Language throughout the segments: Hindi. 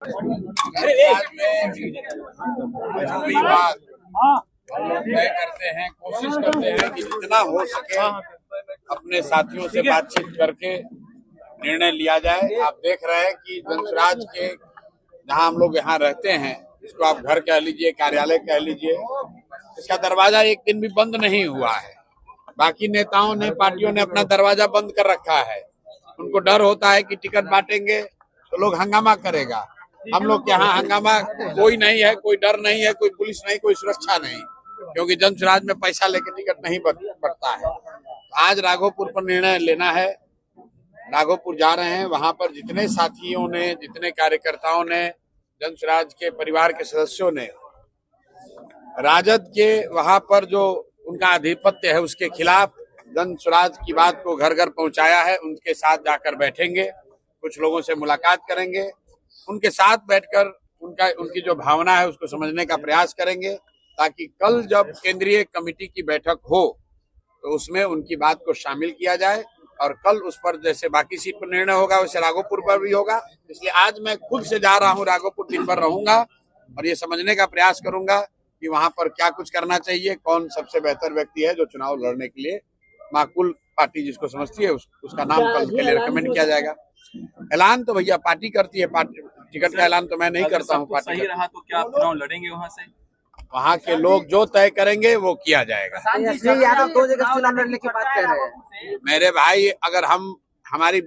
गुजरात में जो भी बात हम लोग तय करते हैं, कोशिश करते हैं कि जितना हो सके अपने साथियों से बातचीत करके निर्णय लिया जाए। आप देख रहे हैं कि जनसुराज के जहां हम लोग यहाँ रहते हैं, इसको आप घर कह लीजिए, कार्यालय कह लीजिए, इसका दरवाजा एक दिन भी बंद नहीं हुआ है। बाकी नेताओं ने, पार्टियों ने अपना दरवाजा बंद कर रखा है। उनको डर होता है कि टिकट बांटेंगे तो लोग हंगामा करेगा। हम लोग के यहाँ हंगामा कोई नहीं है, कोई डर नहीं है, कोई पुलिस नहीं, कोई सुरक्षा नहीं, क्योंकि जनसुराज में पैसा लेके टिकट नहीं बटता है। आज राघोपुर पर निर्णय लेना है। राघोपुर जा रहे हैं। वहां पर जितने साथियों ने, जितने कार्यकर्ताओं ने, जनसुराज के परिवार के सदस्यों ने राजद के वहां पर जो उनका आधिपत्य है उसके खिलाफ जनसुराज की बात को घर घर पहुंचाया है। उनके साथ जाकर बैठेंगे, कुछ लोगों से मुलाकात करेंगे, उनके साथ बैठकर उनकी जो भावना है उसको समझने का प्रयास करेंगे, ताकि कल जब केंद्रीय कमेटी की बैठक हो तो उसमें उनकी बात को शामिल किया जाए। और कल उस पर जैसे बाकी सीट पर निर्णय होगा वैसे राघोपुर पर भी होगा। इसलिए आज मैं खुद से जा रहा हूँ राघोपुर, दिन भर रहूंगा और ये समझने का प्रयास करूंगा कि वहां पर क्या कुछ करना चाहिए, कौन सबसे बेहतर व्यक्ति है जो चुनाव लड़ने के लिए माकूल पार्टी जिसको समझती है उसका नाम कल के लिए रिकमेंड किया जाएगा। ऐलान तो भैया पार्टी करती है, पार्टी टिकट का ऐलान तो मैं नहीं करता हूँ। पार्टी सही रहा तो क्या आप चुनाव लड़ेंगे वहाँ से? वहाँ के लोग जो तय करेंगे वो किया जाएगा। यादव 2 जगह चुनाव लड़ने की बात कर रहे हैं। मेरे भाई, अगर हमारे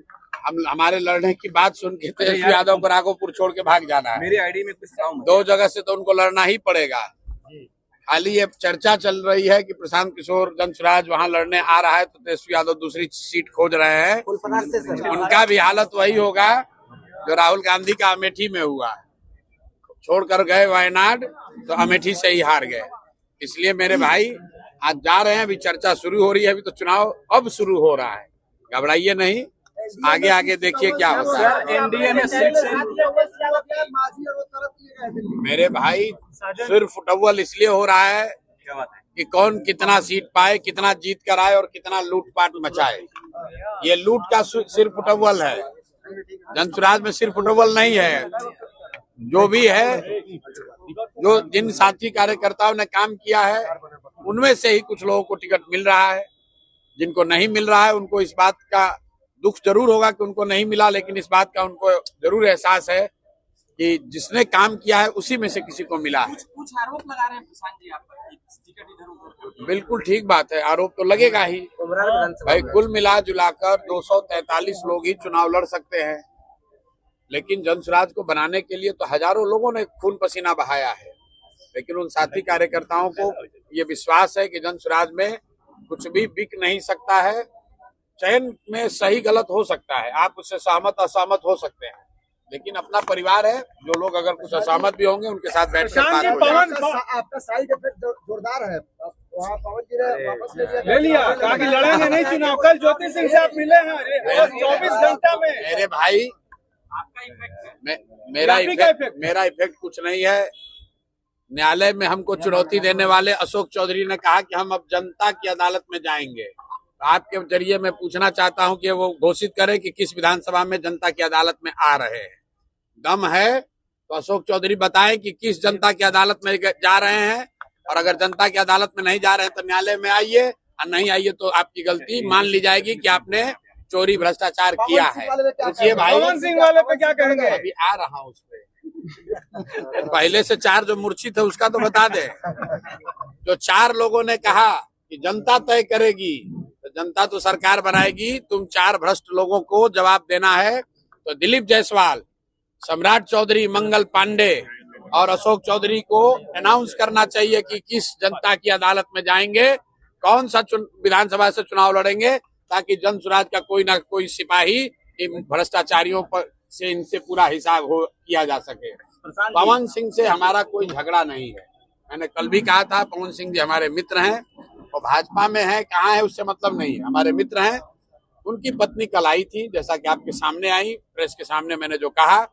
लड़ने की बात सुन के तेजस्वी यादव को राघोपुर छोड़ के भाग जाना है। मेरी आईडी में कुछ 2 जगह से तो उनको लड़ना ही पड़ेगा। खाली ये चर्चा चल रही है कि प्रशांत किशोर जनसुराज वहां लड़ने आ रहा है तो तेजस्वी यादव दूसरी सीट खोज रहे हैं। उनका भी हालत वही होगा जो राहुल गांधी का अमेठी में हुआ। छोड़कर गए वायनाड तो अमेठी से ही हार गए। इसलिए मेरे भाई आज जा रहे हैं, अभी चर्चा शुरू हो रही है, अभी तो चुनाव अब शुरू हो रहा है। घबराइए नहीं, आगे आगे देखिए क्या होता है। एनडीए में सीट से मेरे भाई सिर्फ फुटबॉल इसलिए हो रहा है कि कौन कितना सीट पाए, कितना जीत कर आए और कितना लूटपाट मचाए। ये लूट का सिर्फ फुटबॉल है। जनसुराज में सिर्फ फुटबॉल नहीं है। जो भी है, जो जिन साथी कार्यकर्ताओं ने काम किया है उनमें से ही कुछ लोगों को टिकट मिल रहा है। जिनको नहीं मिल रहा है उनको इस बात का दुख जरूर होगा कि उनको नहीं मिला, लेकिन इस बात का उनको जरूर एहसास है कि जिसने काम किया है उसी में से किसी को मिला है। कुछ आरोप लगा रहे हैं प्रशांत जी आप पर, टिकट इधर-उधर। बिल्कुल ठीक बात है, आरोप तो लगेगा ही भाई। कुल मिला जुलाकर 243 लोग ही चुनाव लड़ सकते हैं, लेकिन जनसुराज को बनाने के लिए तो हजारों लोगों ने खून पसीना बहाया है। लेकिन उन साथी कार्यकर्ताओं को ये विश्वास है कि जनसुराज में कुछ भी बिक नहीं सकता है। चयन में सही गलत हो सकता है, आप उससे सहमत असहमत हो सकते हैं, लेकिन अपना परिवार है। जो लोग अगर कुछ असहमत भी होंगे उनके साथ बैठकर बात हो जाएगी। आपका साइड इफेक्ट जोरदार है। वहाँ पवन जी ने वापस ले लिया, कहा कि लड़ेंगे नहीं चुनाव। कल ज्योति सिंह से आप मिले हैं 24 घंटा में। मेरे भाई, मेरा इफेक्ट कुछ नहीं है। न्यायालय में हमको चुनौती देने वाले अशोक चौधरी ने कहा कि हम अब जनता की अदालत में जाएंगे। तो आपके जरिए मैं पूछना चाहता हूं कि वो घोषित करें कि किस विधानसभा में जनता की अदालत में आ रहे हैं। दम है तो अशोक चौधरी बताएं कि किस जनता की अदालत में जा रहे हैं, और अगर जनता की अदालत में नहीं जा रहे हैं तो न्यायालय में आइए, और नहीं आइए तो आपकी गलती मान ली जाएगी कि आपने चोरी भ्रष्टाचार किया है। पूछिए भाई, पवन सिंह वाले पे क्या कहेंगे? अभी आ रहा हूँ उस पे। पहले से 4 जो मूर्छित है उसका तो बता दे। जो 4 लोगों ने कहा कि जनता तय करेगी, तो जनता तो सरकार बनाएगी। तुम 4 भ्रष्ट लोगों को जवाब देना है। तो दिलीप जायसवाल, सम्राट चौधरी, मंगल पांडे और अशोक चौधरी को अनाउंस करना चाहिए कि किस जनता की अदालत में जाएंगे, कौन सा विधानसभा से चुनाव लड़ेंगे, ताकि जनसुराज का कोई ना कोई सिपाही इन भ्रष्टाचारियों पर से इनसे पूरा हिसाब किया जा सके। पवन सिंह से हमारा कोई झगड़ा नहीं है। मैंने कल भी कहा था, पवन सिंह जी हमारे मित्र हैं और भाजपा में है, कहाँ है उससे मतलब नहीं है, हमारे मित्र हैं। उनकी पत्नी कल आई थी, जैसा कि आपके सामने आई, प्रेस के सामने मैंने जो कहा।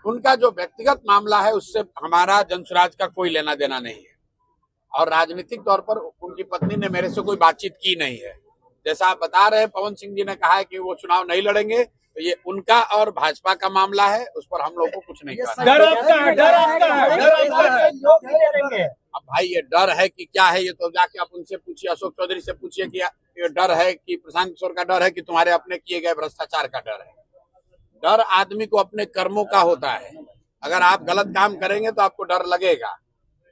उनका जो व्यक्तिगत मामला है उससे हमारा जनसुराज का कोई लेना देना नहीं है, और राजनीतिक तौर पर उनकी पत्नी ने मेरे से कोई बातचीत की नहीं है। जैसा आप बता रहे हैं, पवन सिंह जी ने कहा है कि वो चुनाव नहीं लड़ेंगे, तो ये उनका और भाजपा का मामला है, उस पर हम लोग को कुछ नहीं करना। डर आपका है, डर आपका है, डर आपका है। अब भाई ये डर है कि क्या है, ये तो जाके आप उनसे पूछिए, अशोक चौधरी से पूछिए कि ये डर है कि प्रशांत किशोर का डर है कि तुम्हारे अपने किए गए भ्रष्टाचार का डर है। डर आदमी को अपने कर्मों का होता है। अगर आप गलत काम करेंगे तो आपको डर लगेगा।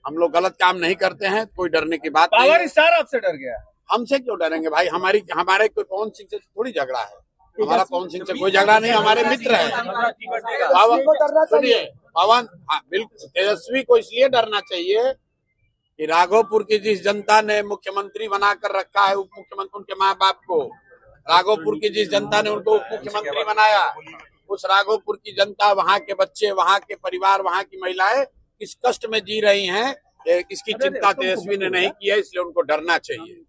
हम लोग गलत काम नहीं करते हैं, कोई डरने की बात नहीं पावर है। स्टार आपसे डर गया? हमसे क्यों डरेंगे भाई? हमारे कोई पवन सिंह से थोड़ी झगड़ा है। हमारा पवन सिंह से कोई झगड़ा नहीं, हमारे मित्र है। सुनिए पवन, हाँ बिल्कुल, तेजस्वी को इसलिए डरना चाहिए कि राघोपुर की जिस जनता ने मुख्यमंत्री बनाकर रखा है, उप मुख्यमंत्री, उनके माँ बाप को, राघोपुर की जिस जनता ने उनको उप मुख्यमंत्री बनाया, उस राघोपुर की जनता, वहाँ के बच्चे, वहाँ के परिवार, वहाँ की महिलाएं किस कष्ट में जी रही हैं, इसकी चिंता तेजस्वी ने नहीं की है, इसलिए उनको डरना चाहिए।